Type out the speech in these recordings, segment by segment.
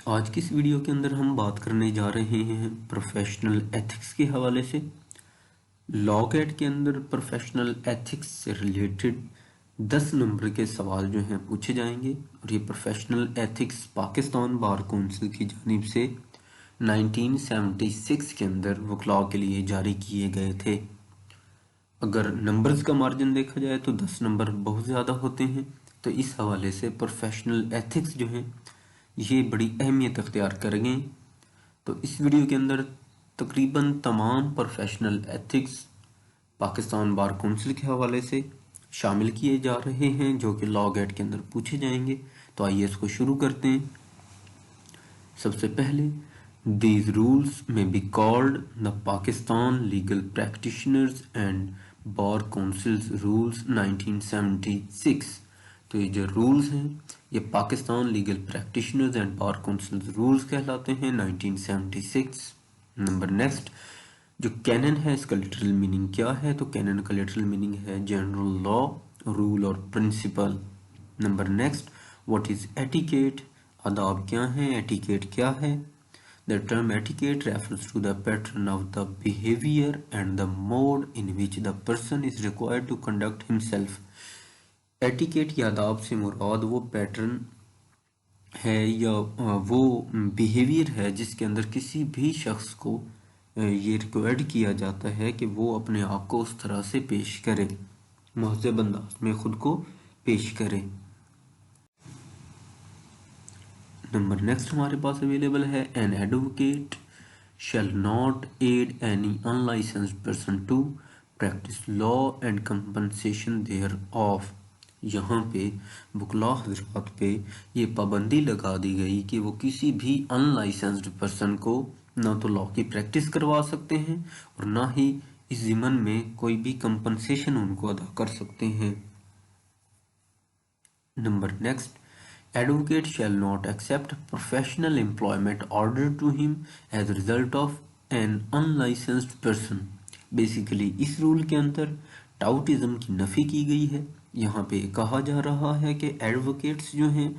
آج کی اس ویڈیو کے اندر ہم بات کرنے جا رہے ہیں پروفیشنل ایتھکس کے حوالے سے۔ لا گیٹ کے اندر پروفیشنل ایتھکس سے ریلیٹڈ 10 نمبر کے سوال جو ہیں پوچھے جائیں گے، اور یہ professional ethics Pakistan bar council کی جانب سے 1976 کے اندر وکلاء کے لیے جاری کیے گئے تھے۔ اگر نمبرز کا مارجن دیکھا جائے تو 10 نمبر بہت زیادہ ہوتے ہیں، تو اس حوالے سے پروفیشنل ایتھکس جو ہیں یہ بڑی اہمیت اختیار کریں گے۔ تو اس ویڈیو کے اندر تقریباً تمام professional ethics Pakistan bar council کے حوالے سے شامل کیے جا رہے ہیں، جو کہ لا گیٹ کے اندر پوچھے جائیں گے۔ تو آئیے اس کو شروع کرتے ہیں۔ سب سے پہلے These rules may be called the Pakistan Legal Practitioners and Bar Council's Rules 1976۔ تو یہ جو رولز ہیں یہ Pakistan legal practitioners and bar councils rules کہلاتے ہیں 1976۔ نمبر نیکسٹ، جو کینن ہے اس کا لٹرل میننگ کیا ہے؟ تو کینن کا لٹرل میننگ ہے جنرل لا، رول اور principle. Number next, what is etiquette? آداب کیا ہیں؟ ایٹیکیٹ کیا ہے؟ The term etiquette refers to the pattern of the behavior and the mode in which the person is required to conduct himself۔ Etiquette یا آداب سے مراد وہ پیٹرن ہے یا وہ بیہیویئر ہے جس کے اندر کسی بھی شخص کو یہ ریکوائرڈ کیا جاتا ہے کہ وہ اپنے آپ کو اس طرح سے پیش کرے، مہذب انداز میں خود کو پیش کرے۔ نمبر نیکسٹ ہمارے پاس اویلیبل ہے an advocate shall not aid any unlicensed person to practise law and compensation thereof. یہاں پہ وکلاء حضرات پہ یہ پابندی لگا دی گئی کہ وہ کسی بھی ان لائسنسڈ پرسن کو نہ تو لا کی پریکٹس کروا سکتے ہیں اور نہ ہی اس ضمن میں کوئی بھی کمپنسیشن ان کو ادا کر سکتے ہیں۔ Number next, Advocate shall not accept professional employment ordered to him as a result of an unlicensed person۔ Basically اس رول کے اندر ٹاؤٹزم کی نفی کی گئی ہے۔ یہاں پہ کہا جا رہا ہے کہ ایڈوکیٹس جو ہیں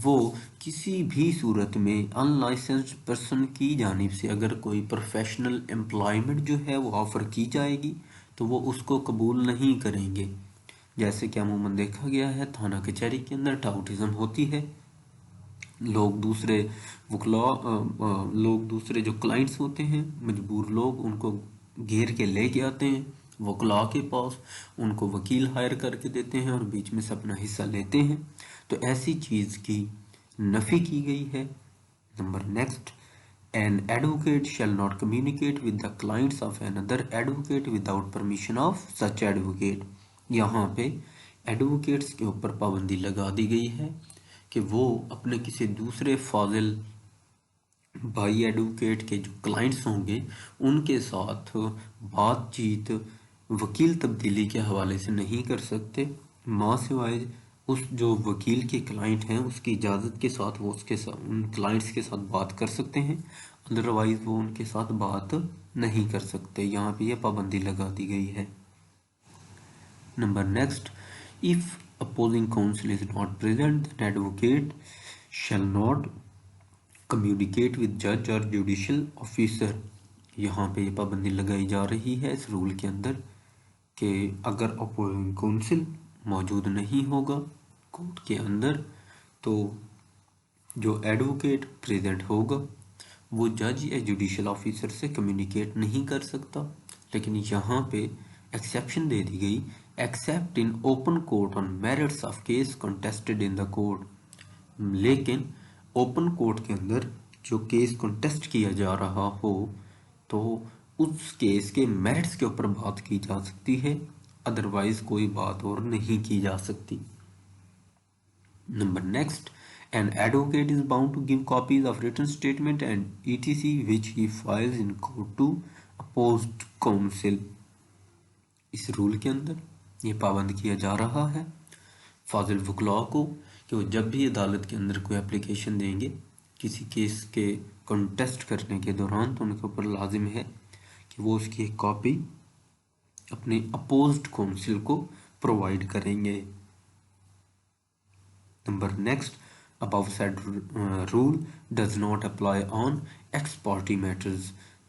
وہ کسی بھی صورت میں ان لائسنسڈ پرسن کی جانب سے اگر کوئی پروفیشنل امپلائمنٹ جو ہے وہ آفر کی جائے گی تو وہ اس کو قبول نہیں کریں گے۔ جیسے کہ عموماً دیکھا گیا ہے تھانہ کچہری کے اندر ٹاؤٹزم ہوتی ہے، لوگ دوسرے جو کلائنٹس ہوتے ہیں، مجبور لوگ، ان کو گھیر کے لے کے آتے ہیں وکلاء کے پاس، ان کو وکیل ہائر کر کے دیتے ہیں اور بیچ میں سے اپنا حصہ لیتے ہیں۔ تو ایسی چیز کی نفی کی گئی ہے۔ Number next, an advocate shall not communicate with the clients of another advocate without permission of such advocate۔ یہاں پہ ایڈوکیٹس کے اوپر پابندی لگا دی گئی ہے کہ وہ اپنے کسی دوسرے فاضل بھائی ایڈوکیٹ کے جو کلائنٹس ہوں گے ان کے ساتھ بات چیت وکیل تبدیلی کے حوالے سے نہیں کر سکتے، ماں سوائے اس جو وکیل کے کلائنٹ ہیں اس کی اجازت کے ساتھ وہ اس کے ساتھ ان کلائنٹس کے ساتھ بات کر سکتے ہیں، ادروائز وہ ان کے ساتھ بات نہیں کر سکتے۔ یہاں پہ یہ پابندی لگا دی گئی ہے۔ Number next, if opposing counsel is not present then advocate shall not communicate with judge or judicial officer۔ یہاں پہ یہ پابندی لگائی جا رہی ہے اس رول کے اندر کہ اگر opposing counsel موجود نہیں ہوگا کورٹ کے اندر تو جو ایڈوکیٹ پریزنٹ ہوگا وہ جج یا جوڈیشل آفیسر سے کمیونیکیٹ نہیں کر سکتا۔ لیکن یہاں پہ ایکسیپشن دے دی گئی، accept in open court on merits of case contested in the court. لیکن اوپن کورٹ کے اندر جو کیس کنٹیسٹ کیا جا رہا ہو تو اس کیس کے میرٹس کے اوپر بات کی جا سکتی ہے، ادروائز کوئی بات اور نہیں کی جا سکتی۔ Number next, an advocate is bound to give copies of written statement and etc which he files in court to opposed counsel۔ اس رول کے اندر یہ پابند کیا جا رہا ہے فاضل وکلاء کو کہ وہ جب بھی عدالت کے اندر کوئی اپلیکیشن دیں گے کسی کیس کے کنٹیسٹ کرنے کے دوران تو ان کے اوپر لازم ہے کہ وہ اس کی ایک کاپی اپنے اپوزڈ کونسل کو پرووائڈ کریں گے۔ Number next, above said rule does not apply on ex parte matters.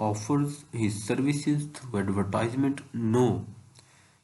offers his services through advertisement? No,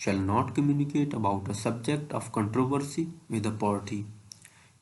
shall not communicate about a subject of controversy with a party.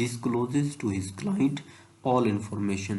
discloses to his client all information।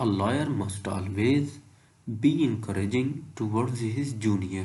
A lawyer must always be encouraging towards his junior.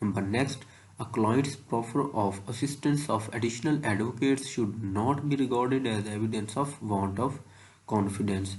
Number next, a client's proffer of assistance of additional advocates should not be regarded as evidence of want of confidence.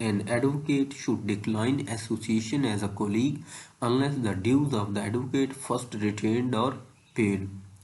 An advocate should decline association as a colleague unless the dues of the advocate first retained or paid.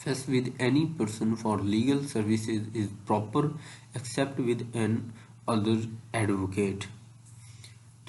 fees with any person for legal services is proper except with an other advocate।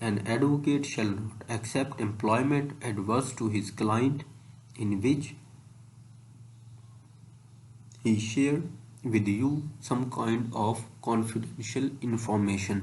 an advocate shall not accept employment adverse to his client in which he shared with you some kind of confidential information।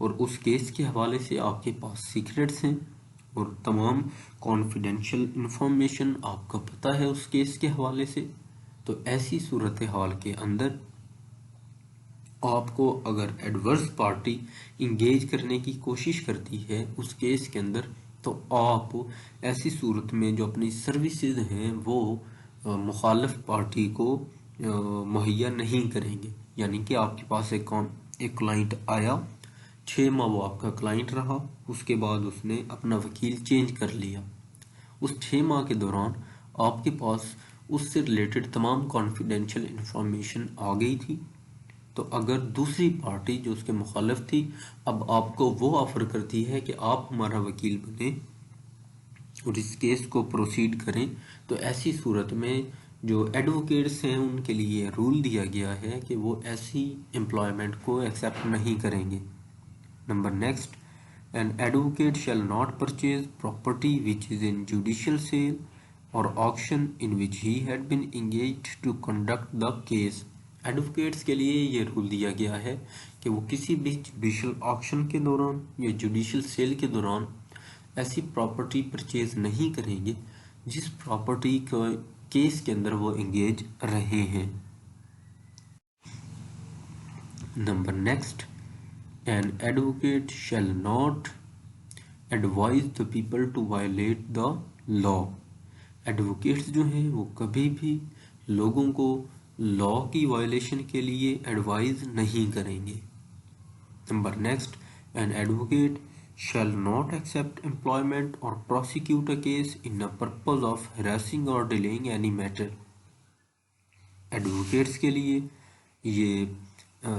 اور اس case کے حوالے سے آپ کے پاس secrets ہیں اور تمام confidential information آپ کا پتہ ہے اس کیس کے حوالے سے، تو ایسی صورتحال کے اندر آپ کو اگر ایڈورس پارٹی انگیج کرنے کی کوشش کرتی ہے اس کیس کے اندر، تو آپ ایسی صورت میں جو اپنی سروسز ہیں وہ مخالف پارٹی کو مہیا نہیں کریں گے. یعنی کہ آپ کے پاس ایک کلائنٹ آیا، 6 ماہ وہ آپ کا کلائنٹ رہا، اس کے بعد اس نے اپنا وکیل چینج کر لیا. اس 6 ماہ کے دوران آپ کے پاس اس سے ریلیٹڈ تمام کانفیڈینشیل انفارمیشن آ گئی تھی، تو اگر دوسری پارٹی جو اس کے مخالف تھی اب آپ کو وہ آفر کرتی ہے کہ آپ ہمارا وکیل بنیں اور اس کیس کو پروسیڈ کریں، تو ایسی صورت میں جو ایڈوکیٹس ہیں ان کے لیے رول دیا گیا ہے کہ وہ ایسی امپلائمنٹ کو ایکسیپٹ نہیں کریں گے. Number next, an advocate shall not purchase property which is in judicial sale or auction in which he had been engaged to conduct the case. Advocates کے لیے یہ رول دیا گیا ہے کہ وہ کسی بھی جوڈیشل آکشن کے دوران یا جوڈیشل سیل کے دوران ایسی پراپرٹی پرچیز نہیں کریں گے جس پراپرٹی کا کیس کے اندر وہ انگیج رہے ہیں. Number next, an advocate shall not advise the people to violate the law. Advocates جو ہیں وہ کبھی بھی لوگوں کو لا کی وائلیشن کے لیے ایڈوائز نہیں کریں گے. Number next, an advocate shall not accept employment or prosecute a case in a purpose of harassing or delaying any matter. Advocates کے لیے یہ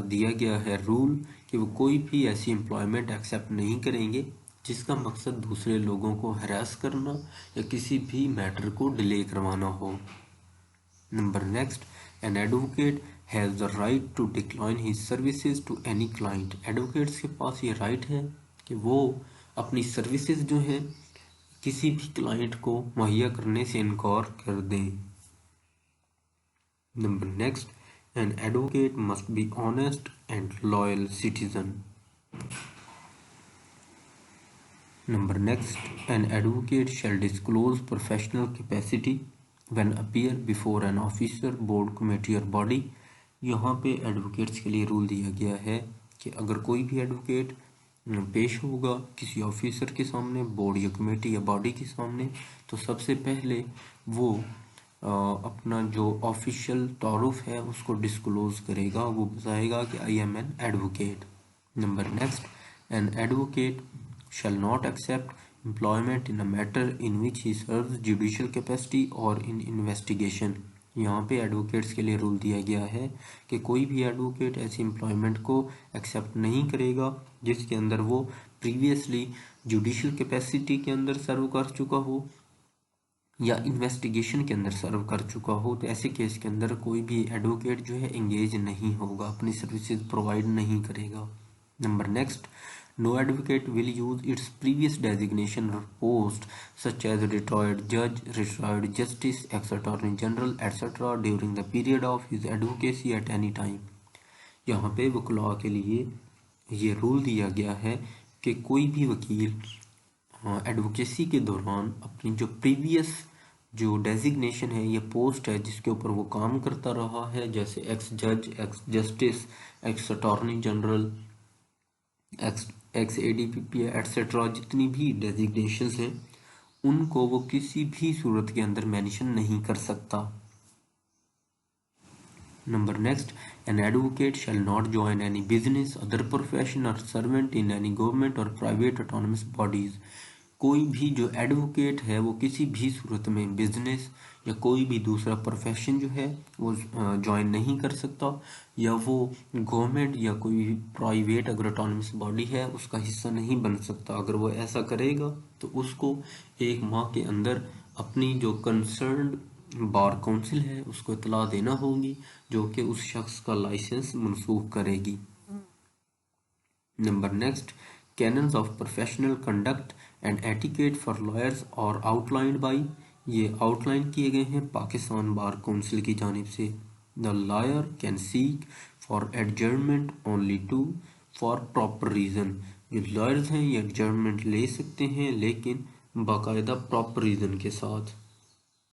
دیا گیا ہے رول کہ وہ کوئی بھی ایسی امپلائمنٹ ایکسیپٹ نہیں کریں گے جس کا مقصد دوسرے لوگوں کو ہراس کرنا یا کسی بھی میٹر کو ڈیلے کروانا ہو. Number next, an advocate has the right to decline his services to any client. Advocates کے پاس یہ رائٹ ہے کہ وہ اپنی سروسز جو ہیں کسی بھی کلائنٹ کو مہیا کرنے سے انکار کر دیں. Number next, an advocate must be honest and loyal citizen. Number next, an advocate shall disclose professional capacity when appear before an officer, board, committee or body. یہاں پہ ایڈوکیٹس کے لیے رول دیا گیا ہے کہ اگر کوئی بھی ایڈوکیٹ پیش ہوگا کسی آفیسر کے سامنے، بورڈ یا کمیٹی یا باڈی کے سامنے، تو سب سے پہلے وہ اپنا جو آفیشیل تعارف ہے اس کو ڈسکلوز کرے گا، وہ بتائے گا کہ I am an advocate. Number next, an advocate shall not accept employment in a matter in which he serves judicial capacity or in investigation. یہاں پہ ایڈوکیٹس کے لیے رول دیا گیا ہے کہ کوئی بھی ایڈوکیٹ ایسی امپلائمنٹ کو ایکسیپٹ نہیں کرے گا جس کے اندر وہ پریویسلی جوڈیشل کیپیسٹی کے اندر سرو کر چکا ہو یا انویسٹیگیشن کے اندر سرو کر چکا ہو. تو ایسے کیس کے اندر کوئی بھی ایڈوکیٹ جو ہے انگیج نہیں ہوگا، اپنی سروسز پرووائڈ نہیں کرے گا. Number next, no advocate will use its previous designation or post such as retired judge, retired justice, ex-attorney general, etc. during the period of his advocacy at any time. یہاں پہ وکلاء کے لیے یہ role دیا گیا ہے کہ کوئی بھی وکیل ایڈوکیسی کے دوران اپنی جو پریویس جو ڈیزگنیشن ہے یا پوسٹ ہے جس کے اوپر وہ کام کرتا رہا ہے، جیسے ایکس جج، ex justice, ex attorney general, ex A D P P etcetera, جتنی بھی ڈیزگنیشنز ہیں ان کو وہ کسی بھی صورت کے اندر مینشن نہیں کر سکتا. Number next, an advocate shall not join any business, other profession or servant in any government or private autonomous bodies. کوئی بھی جو ایڈوکیٹ ہے وہ کسی بھی صورت میں بزنس یا کوئی بھی دوسرا پروفیشن جو ہے وہ جوائن نہیں کر سکتا، یا وہ گورنمنٹ یا کوئی پرائیویٹ اگر اٹانومس باڈی ہے اس کا حصہ نہیں بن سکتا. اگر وہ ایسا کرے گا تو اس کو 1 ماہ کے اندر اپنی جو کنسرنڈ بار کونسل ہے اس کو اطلاع دینا ہوگی جو کہ اس شخص کا لائسنس منسوخ کرے گی. Number next, canons of professional conduct and etiquette for lawyers are outlined by، یہ آؤٹ لائن کیے گئے ہیں پاکستان بار کونسل کی جانب سے. The lawyer can seek for adjournment only to for proper reason. جو لائرز ہیں یہ ایڈجرنمنٹ لے سکتے ہیں لیکن باقاعدہ پراپر ریزن کے ساتھ.